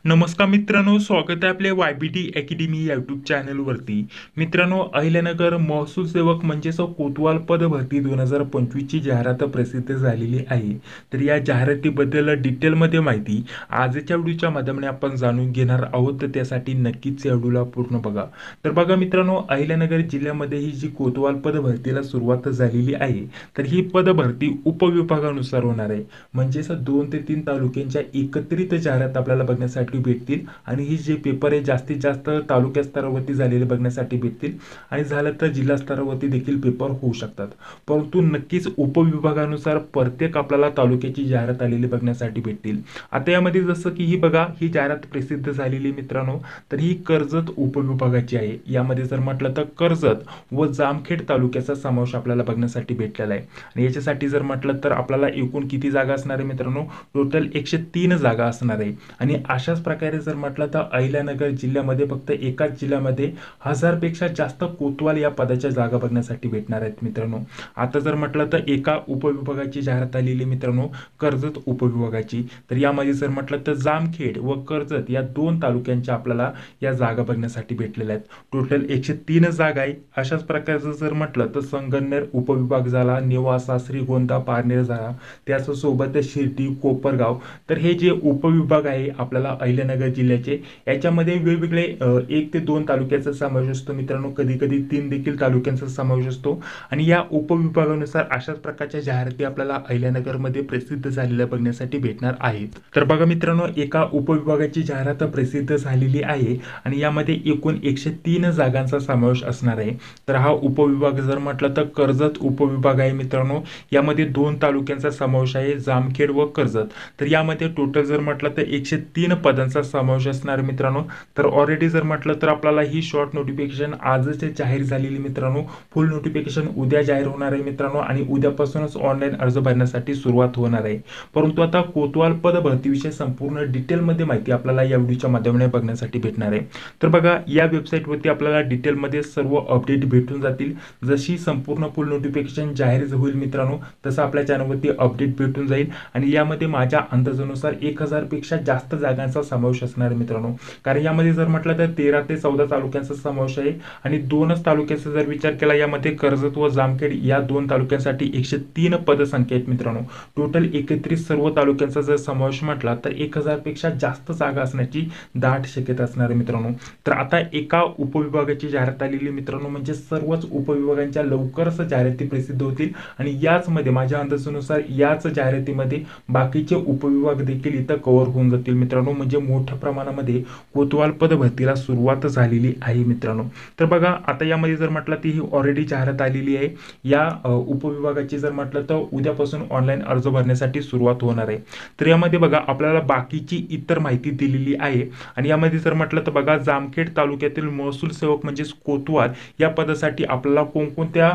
नमस्कार मित्रांनो, स्वागत आहे आपल्या YBT अकॅडमी यूट्यूब चॅनलवरती. मित्रांनो, अहिल्यानगर महसूल सेवक म्हणजेच कोतवाल पद भरती 2025 ची जाहिरात प्रसिद्ध झालेली आहे. तर या जाहिरातीबद्दल डिटेलमध्ये माहिती आजच्या व्हिडिओच्या माध्यमाने आपण जाणून घेणार आहोत. तर त्यासाठी नक्कीच या व्हिडिओला पूर्ण बघा. तर बघा मित्रांनो, अहिल्यानगर जिल्ह्यामध्ये ही जी कोतवाल पद भरतीला सुरुवात झालेली आहे, तर ही पद भरती उपविभागानुसार होणार आहे. म्हणजेच 2 ते 3 तालुक्यांच्या एकत्रित जाहिरात आपल्याला बघण्यासाठी भेटतील आणि ही जे पेपर आहे जास्तीत जास्त तालुका स्तरावरती झालेले बघण्यासाठी भेटतील आणि झालं तर जिल्हा स्तरावरती देखील पेपर होऊ शकतात. परंतु नक्कीच उपविभागानुसार प्रत्येक आपल्याला तालुक्याची जाहिरात आलेली बघण्यासाठी भेटतील. आता यामध्ये जसं की ही बघा, ही जाहिरात प्रसिद्ध झालेली मित्रांनो, तर ही कर्जत उपविभागाची आहे. यामध्ये जर म्हटलं तर कर्जत व जामखेड तालुक्याचा समावेश आपल्याला बघण्यासाठी भेटलेला आहे. आणि याच्यासाठी जर म्हटलं तर आपल्याला एकूण किती जागा असणार आहे मित्रांनो? टोटल 103 जागा असणार आहे. आणि अशाच प्रकारे जर म्हटलं तर अहिल्यानगर जिल्ह्यामध्ये फक्त एकाच जिल्ह्यामध्ये 1000 पेक्षा जास्त कोतवाल या पदाच्या जागा बघण्यासाठी भेटणार आहेत मित्रांनो. आता जर म्हटलं तर एका उपविभागाची जाहिरात आलेली मित्रांनो, कर्जत उपविभागाची. तर यामध्ये जर म्हटलं तर जामखेड व कर्जत या 2 तालुक्यांच्या आपल्याला या जागा बघण्यासाठी भेटलेल्या आहेत. टोटल 103 जागा आहे. अशाच प्रकारचं जर म्हटलं तर संगमनेर उपविभाग झाला, नेवासा, श्रीगोंदा, पारनेर झाला, त्याच सोबत शिर्डी, कोपरगाव. तर हे जे उपविभाग आहे आपल्याला अहिल्यानगर जिल्ह्याचे, याच्यामध्ये वेगवेगळे 1 ते 2 तालुक्याचा समावेश असतो मित्रांनो. कधी कधी 3 देखील तालुक्यांचा समावेश असतो. आणि या उपविभागानुसार अशाच प्रकारच्या जाहिराती आपल्याला अहिल्यानगरमध्ये प्रसिद्ध झालेल्या बघण्यासाठी भेटणार आहेत. तर बघा मित्रांनो, एका उपविभागाची जाहिरात प्रसिद्ध झालेली आहे आणि यामध्ये एकूण 103 जागांचा समावेश असणार आहे. तर हा उपविभाग जर म्हटलं तर कर्जत उपविभाग आहे मित्रांनो. यामध्ये 2 तालुक्यांचा समावेश आहे, जामखेड व कर्जत. तर यामध्ये टोटल जर म्हटलं तर 103 पदांचा समावेश असणार मित्रांनो. तर ऑलरेडी जर म्हटलं तर आपल्याला ही शॉर्ट नोटिफिकेशन आजच जाहीर झालेली मित्रांनो. फुल नोटिफिकेशन उद्या जाहीर होणार आहे मित्रांनो आणि उद्यापासूनच ऑनलाईन अर्ज भरण्यासाठी सुरुवात होणार आहे. परंतु आता कोतवाल पद भरतीविषयी संपूर्ण डिटेलमध्ये माहिती आपल्याला या व्हिडिओच्या माध्यमाने बघण्यासाठी भेटणार आहे. तर बघा, या वेबसाईटवरती आपल्याला डिटेलमध्ये सर्व अपडेट भेटून जातील. जशी संपूर्ण फुल नोटिफिकेशन जाहीर होईल मित्रांनो, तसं आपल्या चॅनलवरती अपडेट भेटून जाईल. आणि यामध्ये माझ्या अंदाजानुसार 1000 पेक्षा जास्त जागांचा समावेश असणार मित्रांनो. कारण यामध्ये जर म्हटलं तर 13 ते 14 तालुक्यांचा समावेश आहे आणि 2च तालुक्याचा जर विचार केला, यामध्ये कर्जत व जामखेड या 2 तालुक्यांसाठी 103 पदसंख्या आहेत मित्रांनो. टोटल एकत्रित सर्व तालुक्यांचा जर समावेश म्हटला तर 1000 पेक्षा जास्त जागा असण्याची दाट शक्यता असणार आहे मित्रांनो. तर आता एका उपविभागाची जाहिरात आलेली मित्रांनो, म्हणजे सर्वच उपविभागांच्या लवकरच जाहिराती प्रसिद्ध होतील आणि याच मध्ये माझ्या अंदाजानुसार याच जाहिरातीमध्ये बाकीचे उपविभाग देखील इथं कव्हर होऊन जातील मित्रांनो. म्हणजे मोठ्या प्रमाणामध्ये कोतवाल पद भरतीला सुरुवात झालेली आहे मित्रांनो. तर बघा, आता यामध्ये जर म्हटलं तर ही ऑलरेडी जाहिरात आलेली आहे. या उपविभागाची जर म्हटलं तर उद्यापासून ऑनलाईन अर्ज भरण्यासाठी सुरुवात होणार आहे. तर यामध्ये बघा आपल्याला बाकीची इतर माहिती दिलेली आहे. आणि यामध्ये जर म्हटलं तर बघा, जामखेड तालुक्यातील महसूल सेवक म्हणजेच कोतवाल या पदासाठी आपल्याला कोणकोणत्या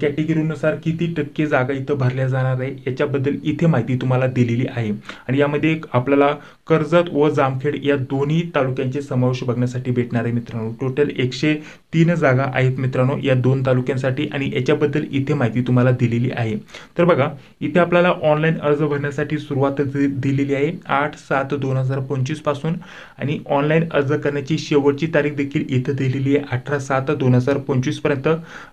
कॅटेगरीनुसार किती टक्के जागा इथं भरल्या जाणार आहे याच्याबद्दल इथे माहिती तुम्हाला दिलेली आहे. आणि यामध्ये आपल्याला कर्जत व जामखेड या दोन्ही तालुक्यांचे समावेश बघण्यासाठी भेटणार आहे मित्रांनो. टोटल 103 जागा आहेत मित्रांनो या 2 तालुक्यांसाठी आणि याच्याबद्दल इथे माहिती तुम्हाला दिलेली आहे. तर बघा, इथे आपल्याला ऑनलाईन अर्ज भरण्यासाठी सुरुवात दिलेली आहे 8/7/2025 पासून आणि ऑनलाईन अर्ज करण्याची शेवटची तारीख देखील इथे दिलेली आहे 18/7/2025 पर्यंत.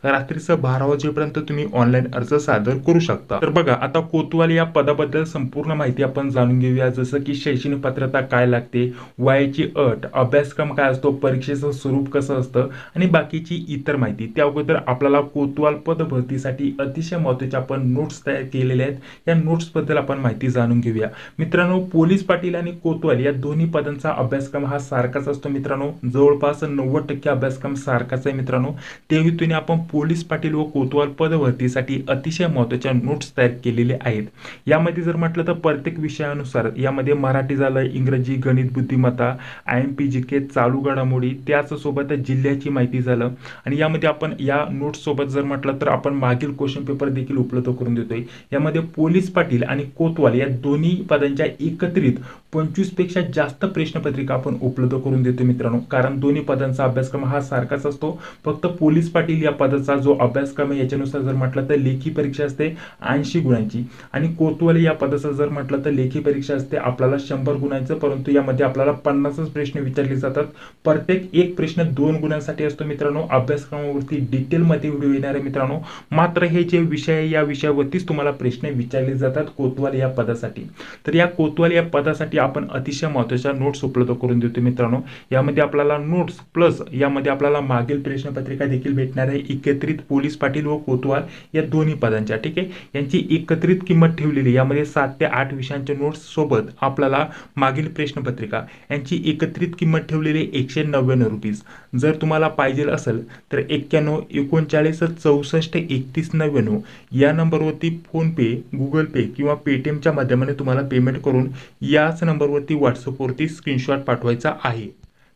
रात्रीचं 12 वाजेपर्यंत तुम्ही ऑनलाईन अर्ज सादर करू शकता. तर बघा, आता कोतवाल या पदाबद्दल संपूर्ण माहिती आपण जाणून घेऊया. जसं की शैक्षणिक पात्रता काय लागते, वयाची अट, अभ्यासक्रम काय असतो, परीक्षेचं स्वरूप कसं असतं आणि बाकीची इतर माहिती. त्या अगोदर आपल्याला कोतवाल पद भरतीसाठी अतिशय महत्त्वाच्या आपण नोट्स तयार केलेल्या आहेत. या नोट्स बद्दल आपण माहिती जाणून घेऊया मित्रांनो. पोलीस पाटील आणि कोतवाल या दोन्ही पदांचा अभ्यासक्रम हा सारखाच असतो मित्रांनो. जवळपास 90% अभ्यासक्रम सारखाच आहे मित्रांनो. त्या हेतूने आपण पोलीस पाटील व कोतवाल पद भरतीसाठी अतिशय महत्त्वाच्या नोट्स तयार केलेले आहेत. यामध्ये जर म्हटलं तर प्रत्येक विषयानुसार यामध्ये मराठी झालं, इंग्रजी, गणित, बुद्धिमत्ता, IMP, GK, चालू घडामोडी, त्याच सोबत जिल्ह्याची माहिती झालं. आणि यामध्ये आपण या नोट्स सोबत जर म्हटलं तर आपण मागील क्वेश्चन पेपर देखील उपलब्ध करून देतोय. यामध्ये पोलीस पाटील आणि कोतवाल या दोन्ही पदांच्या एकत्रित 25 पेक्षा जास्त प्रश्नपत्रिका आपण उपलब्ध करून देतो मित्रांनो, कारण दोन्ही पदांचा अभ्यासक्रम हा सारखाच असतो. फक्त पोलीस पाटील या पदाचा जो अभ्यासक्रम आहे याच्यानुसार जर म्हटलं तर लेखी परीक्षा असते 80 गुणांची, आणि कोतवाल या पदाचा जर म्हटलं तर लेखी परीक्षा असते आपल्याला 100 गुणांचं, परंतु यामध्ये आपल्याला 50च प्रश्न विचारले जातात. प्रत्येक एक प्रश्न 2 गुणांसाठी असतो मित्रांनो. अभ्यासक्रमावरती डिटेलमध्ये व्हिडिओ येणार आहे मित्रांनो. मात्र हे जे विषय आहे या विषयावरतीच तुम्हाला प्रश्न विचारले जातात कोतवाल या पदासाठी. तर या कोतवाल या पदासाठी आपण अतिशय महत्त्वाच्या नोट्स उपलब्ध करून देतो मित्रांनो. यामध्ये आपल्याला नोट्स प्लस यामध्ये आपल्याला मागील प्रश्नपत्रिका देखील भेटणार आहे, एकत्रित पोलीस पाटील व कोतवाल या दोन्ही पदांच्या. ठीक आहे, यांची एकत्रित किंमत ठेवलेली यामध्ये 7 ते 8 विषयांच्या नोट्स सोबत आपल्याला मागील प्रश्नपत्रिका यांची एकत्रित किंमत ठेवलेली 199 रुपीज. जर तुम्हाला पाहिजे असेल तर 91 39 64 31 99 या नंबरवरती फोन पे, गुगल पे किंवा पेटीएमच्या माध्यमाने तुम्हाला पेमेंट करून याच नंबरवरती व्हॉट्सअपवरती स्क्रीनशॉट पाठवायचा आहे.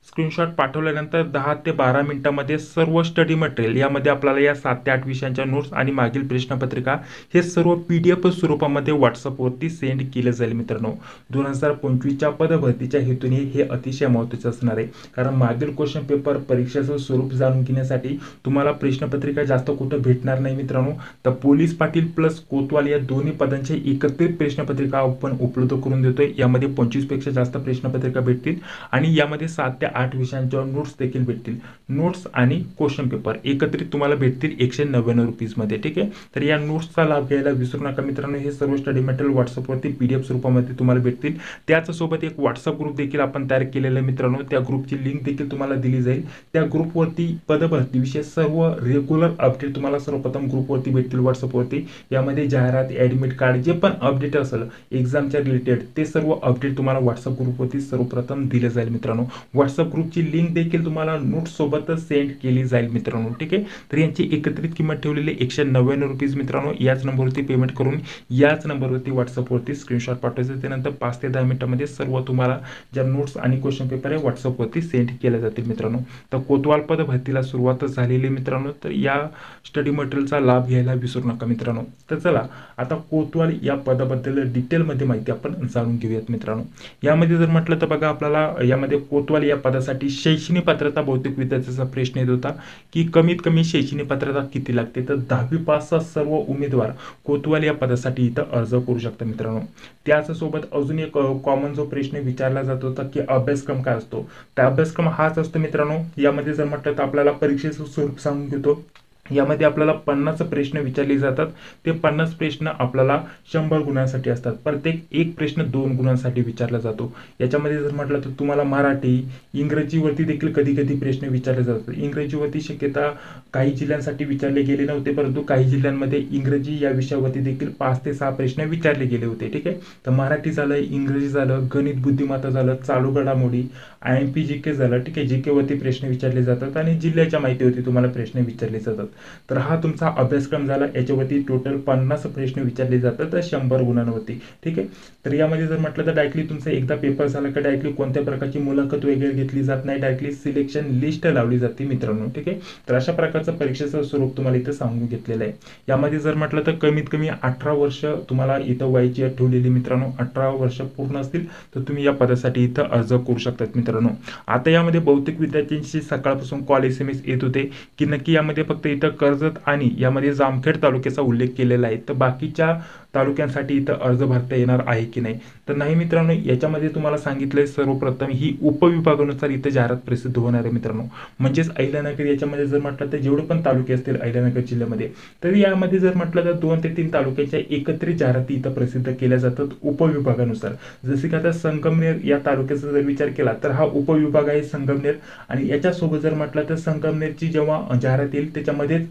स्क्रीनशॉट पाठवल्यानंतर 10 ते 12 मिनिटांमध्ये सर्व स्टडी मटेरियल यामध्ये आपल्याला या 7 ते 8 विषयांच्या नोट्स आणि मागील प्रश्नपत्रिका हे सर्व PDF स्वरूपामध्ये व्हॉट्सअपवरती सेंड केलं जाईल मित्रांनो. 2025च्या पदभरतीच्या हेतूने हे अतिशय महत्त्वाचे असणार आहे, कारण मागील क्वेश्चन पेपर परीक्षेचं स्वरूप जाणून घेण्यासाठी तुम्हाला प्रश्नपत्रिका जास्त कुठं भेटणार नाही मित्रांनो. तर पोलीस पाटील प्लस कोतवाल या दोन्ही पदांचे एकत्रित प्रश्नपत्रिका आपण उपलब्ध करून देतोय. यामध्ये 25 पेक्षा जास्त प्रश्नपत्रिका भेटतील आणि यामध्ये 7 ते 8 विषयांच्या नोट्स देखील भेटतील. नोट्स आणि क्वेश्चन पेपर एकत्रित तुम्हाला भेटतील 199 रुपीजमध्ये. ठीक आहे, तर या नोट्सचा लाभ घ्यायला विसरू नका मित्रांनो. हे सर्व स्टडी मटेरियल व्हॉट्सअपवरती PDF स्वरूपामध्ये तुम्हाला भेटतील. त्याचसोबत एक व्हॉट्सअप ग्रुप देखील आपण तयार केलेला आहे मित्रांनो. त्या ग्रुपची लिंक देखील तुम्हाला दिली जाईल. त्या ग्रुपवरती पदभरतीविषयी सर्व रेग्युलर अपडेट तुम्हाला सर्वप्रथम ग्रुपवरती भेटतील व्हॉट्सअपवरती. यामध्ये जाहिरात, ॲडमिट कार्ड जे पण अपडेट असेल एक्झामच्या रिलेटेड ते सर्व अपडेट तुम्हाला व्हॉट्सअप ग्रुपवरती सर्वप्रथम दिले जाईल मित्रांनो. व्हॉट्सअप ग्रुपची लिंक देखील तुम्हाला नोट्स सोबतच सेंड केली जाईल मित्रांनो. ठीक आहे, तर यांची एकत्रित किंमत ठेवलेली 199 रुपीज मित्रांनो. याच नंबरवरती पेमेंट करून याच नंबरवरती व्हॉट्सअपवरती स्क्रीनशॉट पाठवायचं. त्यानंतर 5 ते 10 मिनिटांमध्ये सर्व तुम्हाला ज्या नोट्स आणि क्वेश्चन पेपर आहे व्हॉट्सअपवरती सेंड केले जातील मित्रांनो. तर कोतवाल पद भरतीला सुरुवात झालेली मित्रांनो. तर या स्टडी मटेरियलचा लाभ घ्यायला विसरू नका मित्रांनो. तर चला आता कोतवाल या पदाबद्दल डिटेलमध्ये माहिती आपण जाणून घेऊयात मित्रांनो. यामध्ये जर म्हटलं तर बघा आपल्याला यामध्ये कोतवाल या पदासाठी शैक्षणिक पात्रता बहुतेक विद्यार्थ्याचा प्रश्न येत होता की कमीत कमी शैक्षणिक पात्रता किती लागते. तर 10वी पासचा सर्व उमेदवार कोतवाल या पदासाठी इथं अर्ज करू शकतात मित्रांनो. त्याचसोबत अजून एक कॉमन जो प्रश्न विचारला जात होता की अभ्यासक्रम काय असतो, तर अभ्यासक्रम हाच असतो मित्रांनो. यामध्ये जर म्हटलं तर आपल्याला परीक्षेचं स्वरूप सांगून घेतो. यामध्ये आपल्याला 50 प्रश्न विचारले जातात. ते 50 प्रश्न आपल्याला 100 गुणांसाठी असतात. प्रत्येक एक प्रश्न 2 गुणांसाठी विचारला जातो. याच्यामध्ये जर म्हटलं तर तुम्हाला मराठी, इंग्रजीवरती देखील कधी कधी प्रश्न विचारले जातात. इंग्रजीवरती शक्यता काही जिल्ह्यांसाठी विचारले गेले नव्हते, परंतु काही जिल्ह्यांमध्ये इंग्रजी या विषयावरती देखील 5 ते 6 प्रश्न विचारले गेले होते. ठीक आहे, तर मराठी झालं, इंग्रजी झालं, गणित बुद्धिमत्ता झालं, चालू घडामोडी, IMP GK झालं. ठीक आहे, GK वरती प्रश्न विचारले जातात आणि जिल्ह्याच्या माहितीवरती तुम्हाला प्रश्न विचारले जातात. तर हा तुमचा अभ्यासक्रम झाला. याच्यावरती टोटल 50 प्रश्न विचारले जातात 100 गुणांवरती. ठीक आहे, तर यामध्ये जर म्हटलं तर डायरेक्टली तुमचा एकदा पेपर झाला का डायरेक्टली कोणत्या प्रकारची मुलाखत वगैरे घेतली जात नाही, डायरेक्टली सिलेक्शन लिस्ट लावली जाते मित्रांनो. ठीक आहे, तर अशा प्रकारचं परीक्षेचं स्वरूप तुम्हाला इथं सांगून घेतलेलं आहे. यामध्ये जर म्हटलं तर कमीत कमी 18 वर्ष तुम्हाला इथं वयाची अट ठेवलेली मित्रांनो. 18 वर्ष पूर्ण असतील तर तुम्ही या पदासाठी इथं अर्ज करू शकतात मित्रांनो. आता यामध्ये बहुतेक विद्यार्थ्यांशी सकाळपासून कॉल SMS येत होते की नक्की यामध्ये फक्त इथं कर्जत आणि यामध्ये जामखेड तालुक्याचा उल्लेख केलेला आहे, तर बाकीच्या तालुक्यांसाठी इथं अर्ज भरता येणार आहे की नाही. तर नाही मित्रांनो, याच्यामध्ये तुम्हाला सांगितलंय सर्वप्रथम ही उपविभागानुसार इथं जाहिरात प्रसिद्ध होणार आहे मित्रांनो. म्हणजेच अहिल्यानगर याच्यामध्ये जर म्हटलं तर जेवढे पण तालुके असतील अहिल्यानगर जिल्ह्यामध्ये, तर यामध्ये जर म्हटलं तर 2 ते 3 तालुक्याच्या एकत्रित जाहिराती इथं प्रसिद्ध केल्या जातात उपविभागानुसार. जसे की आता संगमनेर या तालुक्याचा जर विचार केला तर हा उपविभाग आहे संगमनेर, आणि याच्यासोबत जर म्हटलं तर संगमनेरची जेव्हा जाहिरात येईल त्याच्यामध्येच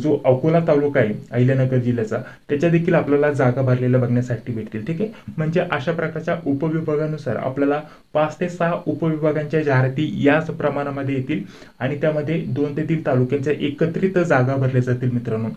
जो अकोला तालुका आहे अहिल्यानगर जिल्ह्याचा त्याच्या देखील आपल्याला जागा भरलेल्या बघण्यासाठी भेटतील. ठीक आहे, म्हणजे अशा प्रकारच्या उपविभागानुसार आपल्याला 5 ते 6 उपविभागांच्या जाहिराती याच प्रमाणामध्ये येतील आणि त्यामध्ये 2 ते 3 तालुक्यांच्या एकत्रित जागा भरल्या जातील मित्रांनो.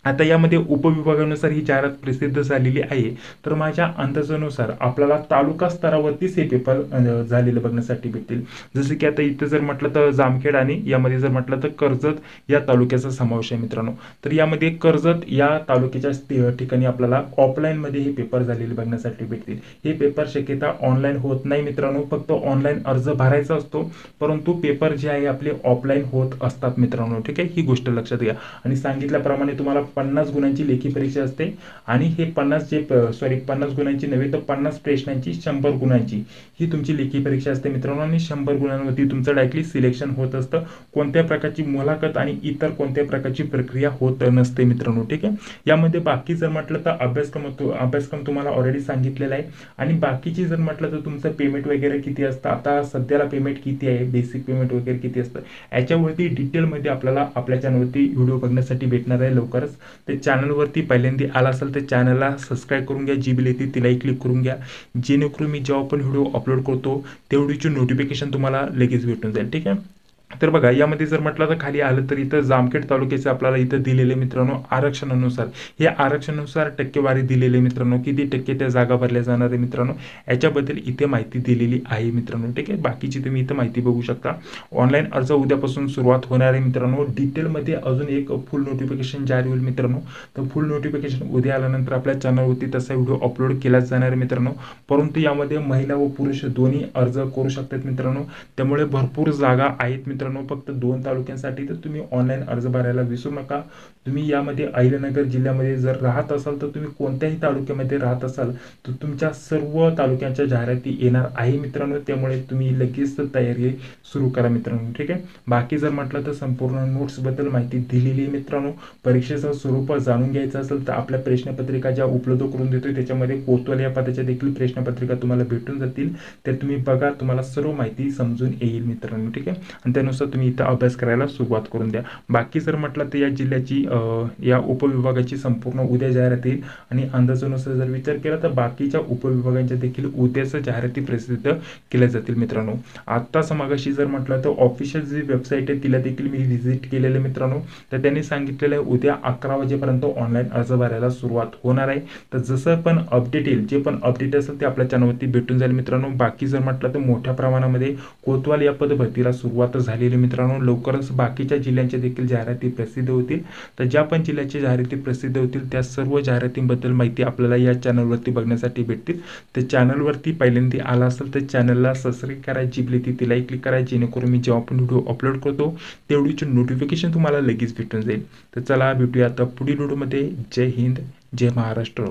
आता यामध्ये उपविभागानुसार ही जाहिरात प्रसिद्ध झालेली आहे. तर माझ्या अंदाजानुसार आपल्याला तालुका स्तरावरतीच हे पेपर झालेले बघण्यासाठी भेटतील. जसं की आता इथं जर म्हटलं तर जामखेड आणि यामध्ये जर म्हटलं तर कर्जत या तालुक्याचा समावेश आहे मित्रांनो. तर यामध्ये कर्जत या तालुक्याच्या ठिकाणी आपल्याला ऑफलाईनमध्ये हे पेपर झालेले बघण्यासाठी भेटतील. हे पेपर शक्यता ऑनलाईन होत नाही मित्रांनो, फक्त ऑनलाईन अर्ज भरायचा असतो, परंतु पेपर जे आहे आपले ऑफलाईन होत असतात मित्रांनो. ठीक आहे, ही गोष्ट लक्षात घ्या. आणि सांगितल्याप्रमाणे तुम्हाला 50 गुणांची लेखी परीक्षा असते आणि हे 50 गुणांची नव्हे तर 50 प्रश्नांची 100 गुणांची ही तुमची लेखी परीक्षा असते मित्रांनो. आणि 100 गुणांवरती तुमचं डायरेक्टली सिलेक्शन होत असतं. कोणत्या प्रकारची मुलाखत आणि इतर कोणत्या प्रकारची प्रक्रिया होत नसते मित्रांनो. ठीक आहे, यामध्ये बाकी जर म्हटलं तर अभ्यासक्रम तुम्हाला ऑलरेडी सांगितलेला आहे. आणि बाकीची जर म्हटलं तर तुमचं पेमेंट वगैरे किती असतं, आता सध्याला पेमेंट किती आहे, बेसिक पेमेंट वगैरे किती असतं, याच्यावरती डिटेलमध्ये आपल्याला आपल्या चॅनलवरती व्हिडिओ बघण्यासाठी भेटणार आहे लवकरच. ते चॅनलवरती पहिल्यांदा आला असेल तर चॅनलला सबस्क्राईब करून घ्या, जी बेल येते तिलाही क्लिक करून घ्या, जेणेकरून मी जेव्हा पण व्हिडिओ अपलोड करतो तेवढीची नोटिफिकेशन तुम्हाला लगेच भेटून जाईल. ठीक आहे, तर बघा यामध्ये जर म्हटलं तर खाली आलं तर इथं जामखेड तालुक्याचे आपल्याला इथं दिलेले मित्रांनो आरक्षणानुसार, हे आरक्षणानुसार टक्केवारी दिलेले मित्रांनो, किती टक्के त्या जागा भरल्या जाणार आहे मित्रांनो, याच्याबद्दल इथे माहिती दिलेली आहे मित्रांनो. ठीक आहे, बाकीची तुम्ही इथं माहिती बघू शकता. ऑनलाईन अर्ज उद्यापासून सुरुवात होणार आहे मित्रांनो. डिटेलमध्ये अजून एक फुल नोटिफिकेशन जारी होईल मित्रांनो. तर फुल नोटिफिकेशन उद्या आल्यानंतर आपल्या चॅनलवरती तसा व्हिडिओ अपलोड केलाच जाणार आहे मित्रांनो. परंतु यामध्ये महिला व पुरुष दोन्ही अर्ज करू शकतात मित्रांनो. त्यामुळे भरपूर जागा आहेत मित्रांनो, फक्त 2 तालुक्यांसाठी. तर तुम्ही ऑनलाईन अर्ज भरायला विसरू नका. तुम्ही यामध्ये अहिल्यानगर जिल्ह्यामध्ये जर राहत असाल तर तुम्ही कोणत्याही तालुक्यामध्ये राहत असाल तर तुमच्या सर्व तालुक्यांच्या जाहिराती येणार आहे मित्रांनो. त्यामुळे तुम्ही लगेच तयारी सुरू करा मित्रांनो. ठीक आहे, बाकी जर म्हटलं तर संपूर्ण नोट्सबद्दल माहिती दिलेली आहे मित्रांनो. परीक्षेचं स्वरूप जाणून घ्यायचं असेल तर आपल्या प्रश्नपत्रिका ज्या उपलब्ध करून देतोय त्याच्यामध्ये कोतवाल या पदाच्या देखील प्रश्नपत्रिका तुम्हाला भेटून जातील. तर तुम्ही बघा, तुम्हाला सर्व माहिती समजून येईल मित्रांनो. ठीक आहे, आणि त्यानुसार तुम्ही इथं अभ्यास करायला सुरुवात करून द्या. बाकी जर म्हटलं तर या जिल्ह्याची या उपविभागाची संपूर्ण उद्या जाहिरात येईल. आणि अंदाजानुसार जर विचार केला तर बाकीच्या उपविभागांच्या देखील उद्याच जाहिराती प्रसिद्ध केल्या जातील मित्रांनो. आत्ताच मागाशी जर म्हटलं तर ऑफिशियल जी वेबसाईट आहे तिला देखील मी व्हिजिट केलेलं मित्रांनो. तर त्यांनी सांगितलेलं आहे उद्या 11 वाजेपर्यंत ऑनलाईन अर्ज भरायला सुरुवात होणार आहे. तर जसं पण अपडेट येईल, जे पण अपडेट असेल ते आपल्या चॅनलवरती भेटून जाईल मित्रांनो. बाकी जर म्हटलं तर मोठ्या प्रमाणामध्ये कोतवाल या पदभरतीला सुरुवात झालेली मित्रांनो. लवकरच बाकीच्या जिल्ह्यांच्या देखील जाहिराती प्रसिद्ध होतील. तर ज्या पण जिल्ह्याच्या जाहिराती प्रसिद्ध होतील त्या सर्व जाहिरातींबद्दल माहिती आपल्याला या चॅनलवरती बघण्यासाठी भेटतील. तर चॅनलवरती पहिल्यांदा आला असेल तर चॅनलला सबस्क्राईब करा, जी बेल येते तिलाही क्लिक करा, जेणेकरून मी जेव्हा पण व्हिडिओ अपलोड करतो तेवढीची नोटिफिकेशन तुम्हाला लगेच भेटून जाईल. तर चला भेटूया आता पुढील व्हिडिओमध्ये. जय हिंद, जय महाराष्ट्र.